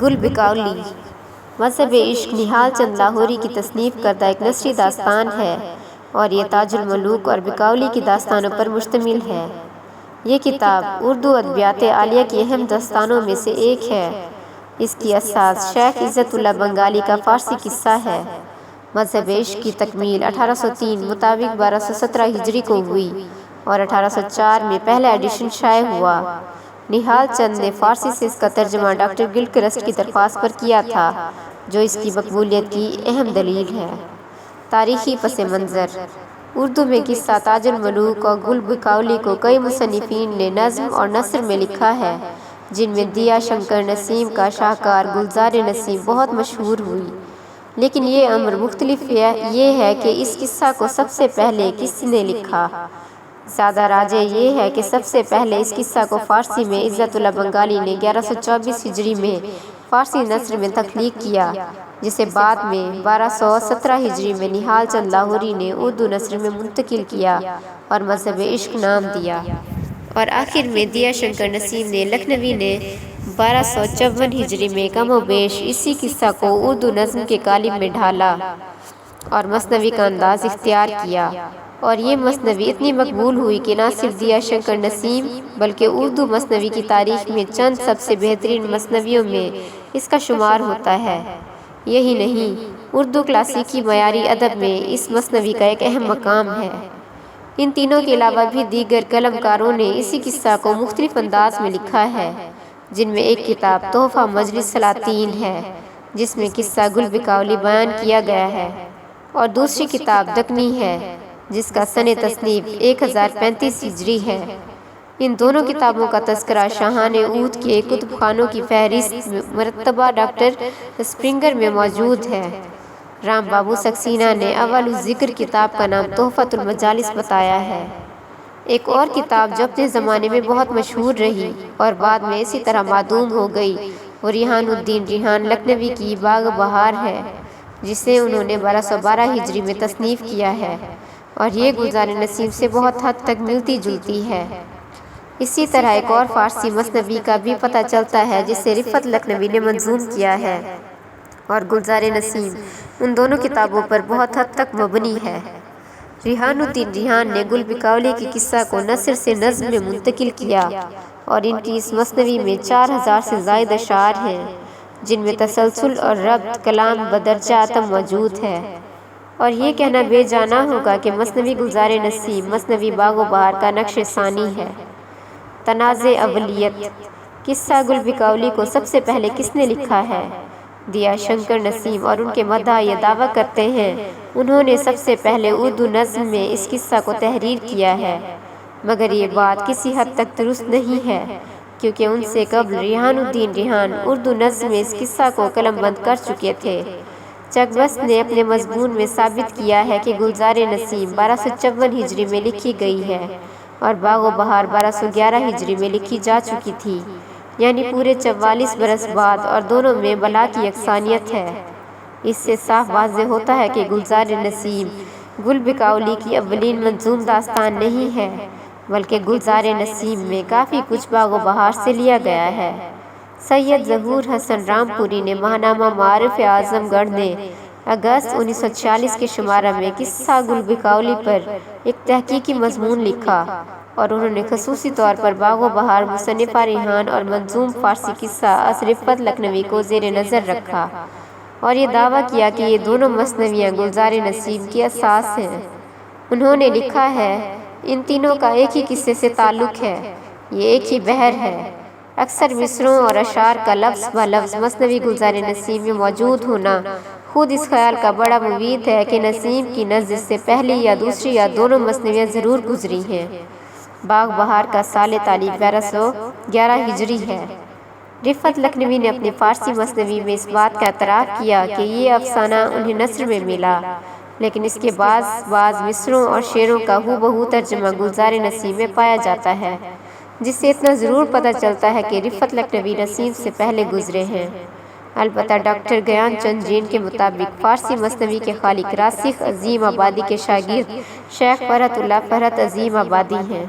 گل بکولی مذہب عشق نہال چند لاہوری کی تصنیف کردہ ایک نثری داستان ہے اور یہ تاج الملوک اور بکولی کی داستانوں پر مشتمل ہے۔ یہ کتاب اردو ادبیات عالیہ کی اہم داستانوں میں سے ایک ہے۔ اس کی اساس شیخ عزت اللہ بنگالی کا فارسی قصہ ہے۔ مذہب عشق کی تکمیل 1803 مطابق 1217 ہجری کو ہوئی اور 1804 میں پہلا ایڈیشن شائع ہوا۔ نہال چند نے فارسی سے اس کا ترجمہ ڈاکٹر گلکرسٹ کی درخواست پر کیا تھا، جو اس کی مقبولیت کی اہم دلیل ہے۔ تاریخی پس منظر: اردو میں قصہ تاج الملوک اور گل بکولی کو کئی مصنفین نے نظم اور نثر میں لکھا ہے، جن میں دیا شنکر نسیم کا شاہکار گلزار نسیم بہت مشہور ہوئی۔ لیکن یہ امر مختلف یہ ہے کہ اس قصہ کو سب سے پہلے کس نے لکھا۔ زیادہ راجح یہ ہے کہ سب سے پہلے اس قصہ کو فارسی میں عزت اللہ بنگالی نے 1124 ہجری میں فارسی نثر میں تخلیق کیا، جسے بعد میں 1217 ہجری میں نہال چند لاہوری نے اردو نثر میں منتقل کیا اور مذہب عشق نام دیا۔ اور آخر میں دیا شنکر نسیم نے لکھنوی نے 1254 ہجری میں کم و بیش اسی قصہ کو اردو نظم کے قالب میں ڈھالا اور مثنوی کا انداز اختیار کیا، اور یہ مثنوی اتنی مقبول ہوئی کہ نہ صرف دیا شنکر نسیم بلکہ اردو مثنوی کی تاریخ میں چند سب سے بہترین مثنویوں میں اس کا شمار ہوتا ہے۔ یہی نہیں، اردو کلاسیکی معیاری ادب میں اس مثنوی کا ایک اہم مقام ہے۔ ان تینوں کے علاوہ بھی دیگر قلم کاروں نے اسی قصہ کو مختلف انداز میں لکھا ہے، جن میں ایک کتاب تحفہ مجلس سلاطین ہے، جس میں قصہ گل بکولی بیان کیا گیا ہے، اور دوسری کتاب دکنی ہے، جس کا سن تصنیف 1035 ہجری ہے۔ ان دونوں کتابوں کا تذکرہ شاہان عود کے کتب خانوں کی فہرست مرتبہ ڈاکٹر اسپرنگر میں موجود ہے۔ رام بابو سکسینہ نے اول الذکر کتاب کا نام تحفۃ المجالس بتایا ہے۔ ایک اور کتاب جو اپنے زمانے میں بہت مشہور رہی اور بعد میں اسی طرح معدوم ہو گئی، وہ ریحان الدین ریحان لکھنوی کی باغ بہار ہے، جسے انہوں نے 1212 ہجری میں تصنیف کیا ہے، اور یہ گلزار نسیم سے بہت حد تک ملتی جلتی ہے۔ اسی طرح ایک اور فارسی مثنوی کا بھی پتہ چلتا ہے، جسے رفعت لکھنوی نے منظوم کیا ہے، اور گلزار نسیم ان دونوں کتابوں پر بہت حد تک مبنی ہے۔ ریحان الدین ریحان نے گل بکولی کی قصہ کو نثر سے نظم میں منتقل کیا، اور ان کی اس مثنوی میں 4000 سے زائد اشعار ہیں، جن میں تسلسل اور ربط کلام بدرجہ اتم موجود ہے۔ اور یہ کہنا بے جانا ہوگا کہ مثنوی گلزار نسیم مثنوی باغ و بہار کا نقش ثانی ہے۔ تنازع اولیت: قصہ گل بکولی کو سب سے پہلے کس نے لکھا ہے؟ دیا شنکر نسیم اور ان کے مداح یہ دعویٰ کرتے ہیں انہوں نے سب سے پہلے اردو نظم میں اس قصہ کو تحریر کیا ہے، مگر یہ بات کسی حد تک درست نہیں ہے، کیونکہ ان سے قبل ریحان الدین ریحان اردو نظم میں اس قصہ کو قلم بند کر چکے تھے۔ چکبست نے اپنے مضمون میں ثابت کیا ہے کہ گلزار نسیم 1254 ہجری میں لکھی گئی ہے اور باغ و بہار 1211 ہجری میں لکھی جا چکی تھی، یعنی پورے 44 برس بعد، اور دونوں میں بلا کی یکسانیت ہے۔ اس سے صاف واضح ہوتا ہے کہ گلزار نسیم گل بکولی کی اولین منظوم داستان نہیں ہے، بلکہ گلزار نسیم میں کافی کچھ باغ و بہار سے لیا گیا ہے۔ سید ظہور حسن رامپوری نے ماہنامہ معارف اعظم گڑھ نے اگست 1946 کے شمارہ میں قصہ گل بکولی پر ایک تحقیقی مضمون لکھا، اور انہوں نے خصوصی طور پر باغ و بہار مصنفہ ریحان اور منظوم فارسی قصہ رفعت لکھنوی کو زیر نظر رکھا، اور یہ دعویٰ کیا کہ یہ دونوں مثنویاں گلزار نسیم کی اساس ہیں۔ انہوں نے لکھا ہے، ان تینوں کا ایک ہی قصے سے تعلق ہے، یہ ایک ہی بحر ہے۔ اکثر مصرعوں اور اشعار کا لفظ بہ لفظ مثنوی گلزار نسیم میں موجود ہونا خود اس خیال کا بڑا مفید ہے کہ نسیم کی نزد سے پہلی یا دوسری یا دونوں مثنویاں ضرور گزری ہیں۔ باغ بہار کا سال تالیف 1211 ہجری ہے۔ رفعت لکھنوی نے اپنی فارسی مثنوی میں اس بات کا اعتراف کیا کہ یہ افسانہ انہیں نثر میں ملا، لیکن اس کے بعض مصرعوں اور شعروں کا ہو بہو ترجمہ گلزار نسیم میں پایا جاتا ہے، جس سے اتنا ضرور پتہ چلتا ہے کہ رفعت لکھنوی نسیم سے پہلے گزرے ہیں۔ البتہ ڈاکٹر گیان چند جین کے مطابق فارسی مثنوی کے خالق راسخ عظیم آبادی کے شاگرد شیخ فرحت اللہ فرحت عظیم آبادی ہیں۔